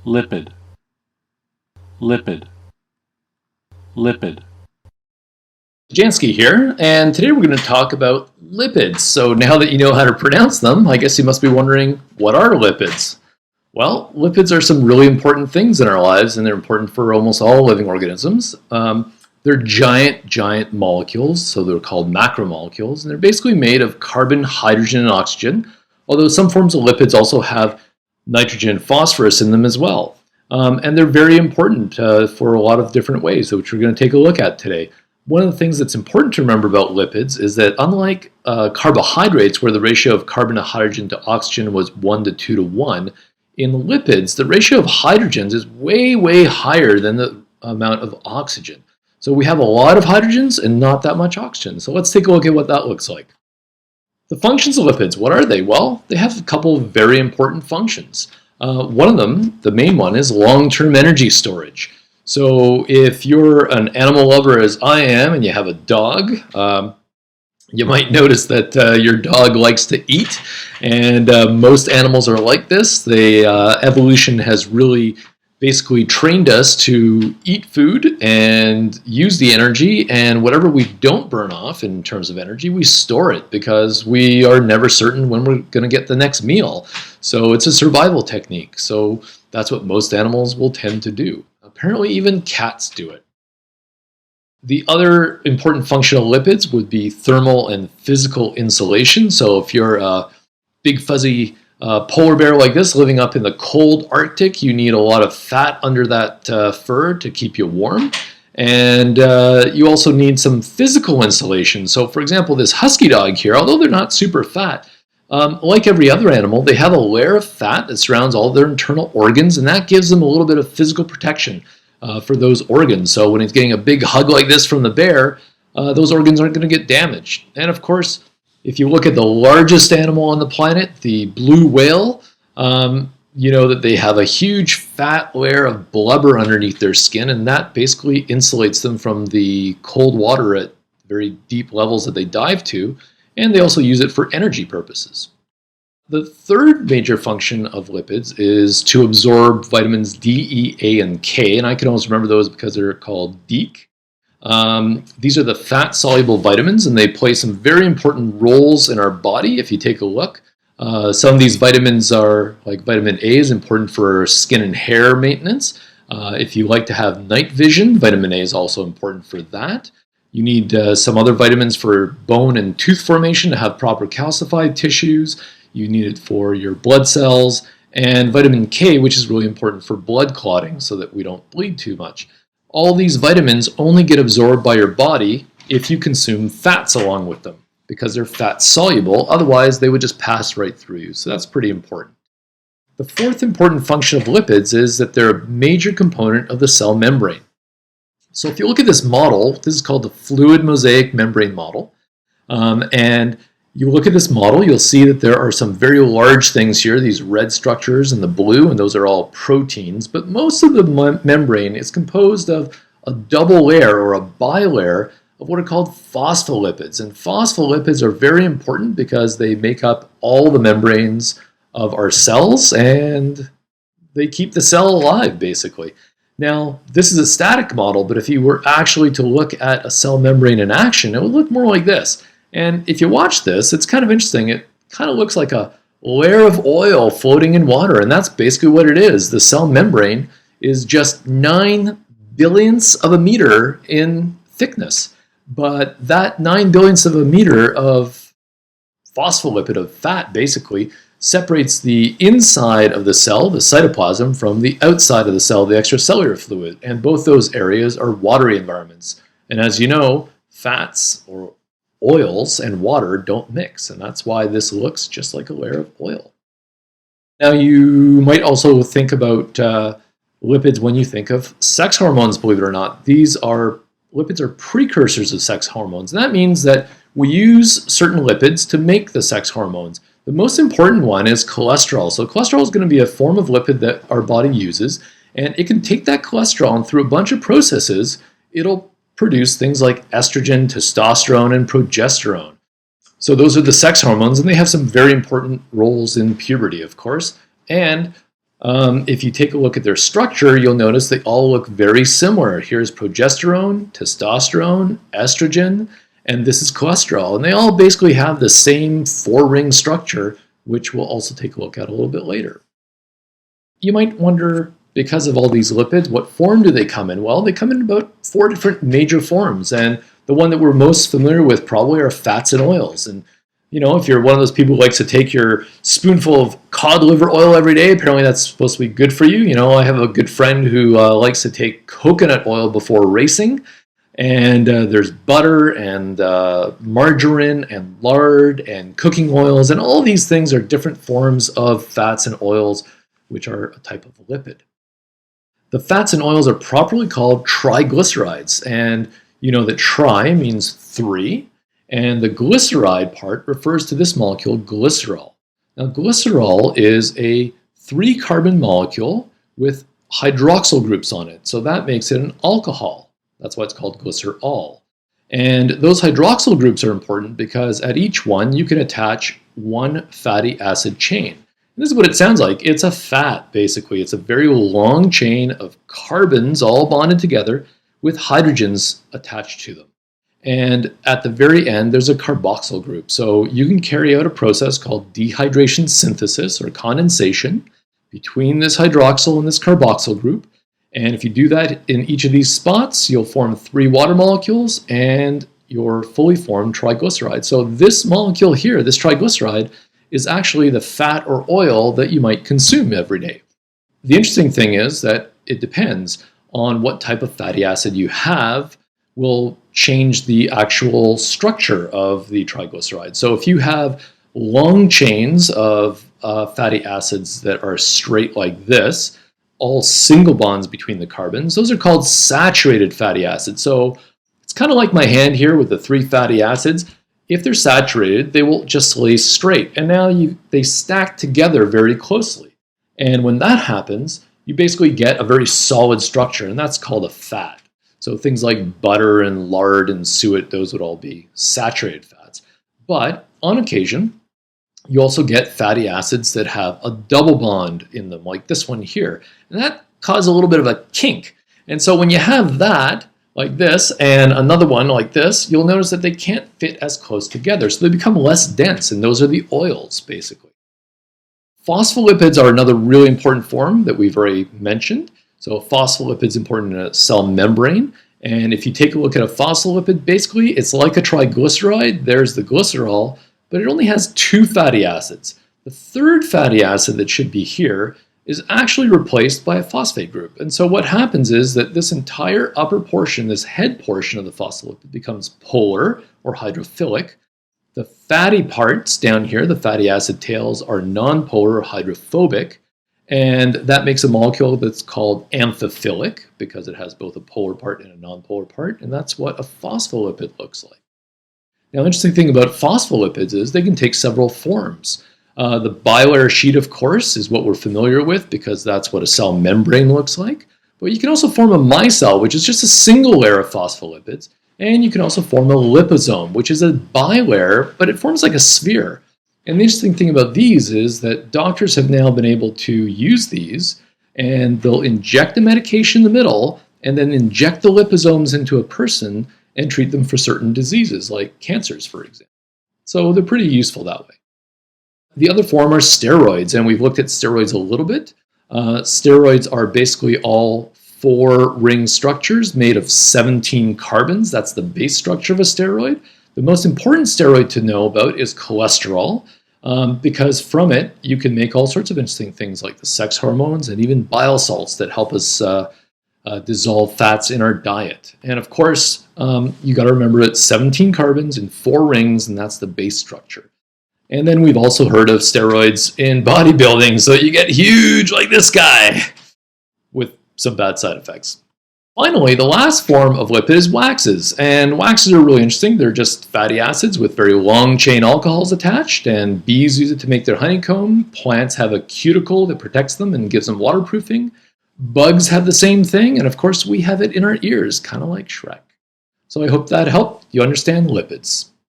lipid, lipid, lipid. Jansky here, and today we're going to talk about lipids. So now that you know how to pronounce them, I guess you must be wondering, what are lipids? Well, lipids are some really important things in our lives, and they're important for almost all living organisms. They're giant molecules, so they're called macromolecules, and they're basically made of carbon, hydrogen, and oxygen, although some forms of lipids also have nitrogen and phosphorus in them as well. And they're very important for a lot of different ways, which we're going to take a look at today. One of the things that's important to remember about lipids is that unlike carbohydrates, where the ratio of carbon to hydrogen to oxygen was 1 to 2 to 1, in lipids, the ratio of hydrogens is way higher than the amount of oxygen. So we have a lot of hydrogens and not that much oxygen. So let's take a look at what that looks like. The functions of lipids, what are they? Well, they have a couple of very important functions. One of them, the main one, is long-term energy storage. So if you're an animal lover as I am and you have a dog, you might notice that your dog likes to eat, and most animals are like this. Evolution has really basically trained us to eat food and use the energy, and whatever we don't burn off in terms of energy, we store it because we are never certain when we're going to get the next meal. So it's a survival technique. So that's what most animals will tend to do. Apparently even cats do it. The other important function of lipids would be thermal and physical insulation. So if you're a big fuzzy polar bear like this living up in the cold Arctic, you need a lot of fat under that fur to keep you warm. And you also need some physical insulation. So for example, this husky dog here, although they're not super fat, like every other animal, they have a layer of fat that surrounds all their internal organs, and that gives them a little bit of physical protection for those organs. So when it's getting a big hug like this from the bear, those organs aren't going to get damaged. And of course, if you look at the largest animal on the planet, the blue whale, you know that they have a huge fat layer of blubber underneath their skin, and that basically insulates them from the cold water at very deep levels that they dive to. And they also use it for energy purposes. The third major function of lipids is to absorb vitamins D, E, A, and K, and I can always remember those because they're called DEEK. These are the fat-soluble vitamins, and they play some very important roles in our body if you take a look. Some of these vitamins are, like vitamin A is important for skin and hair maintenance. If you like to have night vision, vitamin A is also important for that. You need some other vitamins for bone and tooth formation to have proper calcified tissues. You need it for your blood cells. And vitamin K, which is really important for blood clotting so that we don't bleed too much. All these vitamins only get absorbed by your body if you consume fats along with them, because they're fat soluble. Otherwise, they would just pass right through you. So that's pretty important. The fourth important function of lipids is that they're a major component of the cell membrane. So if you look at this model, this is called the fluid mosaic membrane model, and you look at this model, you'll see that there are some very large things here, these red structures and the blue, and those are all proteins, but most of the membrane is composed of a double layer or a bilayer of what are called phospholipids. And phospholipids are very important because they make up all the membranes of our cells, and they keep the cell alive, basically. Now, this is a static model, but if you were actually to look at a cell membrane in action, it would look more like this. And if you watch this, it's kind of interesting. It kind of looks like a layer of oil floating in water, and that's basically what it is. The cell membrane is just 9 billionths of a meter in thickness. But that 9 billionths of a meter of phospholipid, of fat, basically, separates the inside of the cell, the cytoplasm, from the outside of the cell, the extracellular fluid. And both those areas are watery environments. And as you know, fats or oils and water don't mix. And that's why this looks just like a layer of oil. Now, you might also think about lipids when you think of sex hormones, believe it or not. Lipids are precursors of sex hormones. And that means that we use certain lipids to make the sex hormones. The most important one is cholesterol. So cholesterol is going to be a form of lipid that our body uses, and it can take that cholesterol and through a bunch of processes, it'll produce things like estrogen, testosterone, and progesterone. So those are the sex hormones, and they have some very important roles in puberty, of course. And If you take a look at their structure, you'll notice they all look very similar. Here's progesterone, testosterone, estrogen, and this is cholesterol. And they all basically have the same four-ring structure, which we'll also take a look at a little bit later. You might wonder, because of all these lipids, what form do they come in? Well, they come in about 4 different major forms, and the one that we're most familiar with probably are fats and oils. And if you're one of those people who likes to take your spoonful of cod liver oil every day, apparently that's supposed to be good for you. I have a good friend who likes to take coconut oil before racing. And there's butter and margarine and lard and cooking oils. And all these things are different forms of fats and oils, which are a type of lipid. The fats and oils are properly called triglycerides. And you know that tri means 3. And the glyceride part refers to this molecule, glycerol. Now, glycerol is a 3-carbon molecule with hydroxyl groups on it. So that makes it an alcohol. That's why it's called glycerol. And those hydroxyl groups are important because at each one, you can attach one fatty acid chain. And this is what it sounds like. It's a fat, basically. It's a very long chain of carbons all bonded together with hydrogens attached to them. And at the very end, there's a carboxyl group. So you can carry out a process called dehydration synthesis or condensation between this hydroxyl and this carboxyl group. And if you do that in each of these spots, you'll form 3 water molecules and your fully formed triglyceride. So this molecule here, this triglyceride, is actually the fat or oil that you might consume every day. The interesting thing is that it depends on what type of fatty acid you have will change the actual structure of the triglyceride. So if you have long chains of fatty acids that are straight like this, all single bonds between the carbons, those are called saturated fatty acids. So it's kind of like my hand here with the 3 fatty acids. If they're saturated, they will just lay straight. And now they stack together very closely. And when that happens, you basically get a very solid structure, and that's called a fat. So things like butter and lard and suet, those would all be saturated fats. But on occasion, you also get fatty acids that have a double bond in them, like this one here. And that causes a little bit of a kink. And so when you have that, like this, and another one like this, you'll notice that they can't fit as close together. So they become less dense, and those are the oils, basically. Phospholipids are another really important form that we've already mentioned. So a phospholipid is important in a cell membrane. And if you take a look at a phospholipid, basically it's like a triglyceride. There's the glycerol, but it only has 2 fatty acids. The 3rd fatty acid that should be here is actually replaced by a phosphate group. And so what happens is that this entire upper portion, this head portion of the phospholipid, becomes polar or hydrophilic. The fatty parts down here, the fatty acid tails, are nonpolar or hydrophobic. And that makes a molecule that's called amphiphilic because it has both a polar part and a nonpolar part. And that's what a phospholipid looks like. Now, the interesting thing about phospholipids is they can take several forms. The bilayer sheet, of course, is what we're familiar with because that's what a cell membrane looks like. But you can also form a micelle, which is just a single layer of phospholipids. And you can also form a liposome, which is a bilayer, but it forms like a sphere. And the interesting thing about these is that doctors have now been able to use these, and they'll inject a medication in the middle and then inject the liposomes into a person and treat them for certain diseases like cancers, for example. So they're pretty useful that way. The other form are steroids, and we've looked at steroids a little bit. Steroids are basically all 4-ring structures made of 17 carbons. That's the base structure of a steroid. The most important steroid to know about is cholesterol, because from it you can make all sorts of interesting things like the sex hormones and even bile salts that help us dissolve fats in our diet. And of course, you got to remember it's 17 carbons in 4 rings, and that's the base structure. And then we've also heard of steroids in bodybuilding, so you get huge like this guy with some bad side effects. Finally, the last form of lipid is waxes, and waxes are really interesting. They're just fatty acids with very long chain alcohols attached, and bees use it to make their honeycomb. Plants have a cuticle that protects them and gives them waterproofing. Bugs have the same thing, and of course we have it in our ears, kind of like Shrek. So I hope that helped you understand lipids.